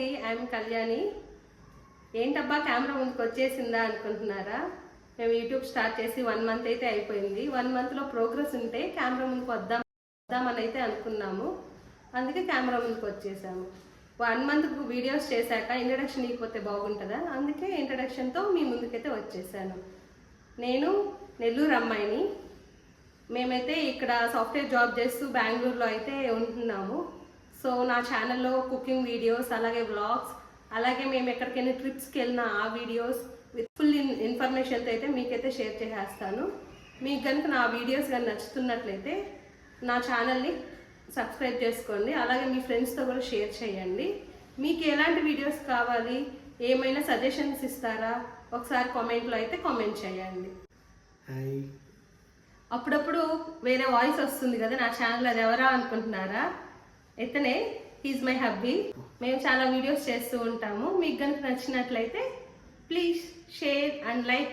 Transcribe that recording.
అండి, ఐఎమ్ కళ్యాణి. ఏంటబ్బా కెమెరా ముందుకు వచ్చేసిందా అనుకుంటున్నారా? మేము యూట్యూబ్ స్టార్ట్ చేసి 1 మంత్ అయితే అయిపోయింది. 1 మంత్లో ప్రోగ్రెస్ ఉంటే కెమెరా ముందుకు వద్దామని అయితే అనుకున్నాము. అందుకే కెమెరా ముందుకు వచ్చేసాము. 1 మంత్ వీడియోస్ చేశాక ఇంట్రడక్షన్ ఇకపోతే బాగుంటుందా, అందుకే ఇంట్రడక్షన్తో మీ ముందుకైతే వచ్చేసాను. నేను నెల్లూరు అమ్మాయిని. మేమైతే ఇక్కడ సాఫ్ట్వేర్ జాబ్ చేస్తూ బెంగళూరులో అయితే ఉంటున్నాము. సో నా ఛానల్లో కుకింగ్ వీడియోస్, అలాగే వ్లాగ్స్, అలాగే మేము ఎక్కడికైనా ట్రిప్స్కి వెళ్ళిన ఆ వీడియోస్ విత్ ఫుల్ ఇన్ఫర్మేషన్తో అయితే మీకైతే షేర్ చేసేస్తాను. మీకు కనుక నా వీడియోస్ కానీ నచ్చుతున్నట్లయితే నా ఛానల్ని సబ్స్క్రైబ్ చేసుకోండి. అలాగే మీ ఫ్రెండ్స్తో కూడా షేర్ చేయండి. మీకు ఎలాంటి వీడియోస్ కావాలి, ఏమైనా సజెషన్స్ ఇస్తారా, ఒకసారి కామెంట్లో అయితే కామెంట్ చేయండి. అప్పుడప్పుడు వేరే వాయిస్ వస్తుంది కదా నా ఛానల్, అది ఎవరా అనుకుంటున్నారా? ఇతనే, హీజ్ మై హబ్బీ. మేము చాలా వీడియోస్ చేస్తూ ఉంటాము. మీకు కనుక నచ్చినట్లయితే ప్లీజ్ షేర్ అండ్ లైక్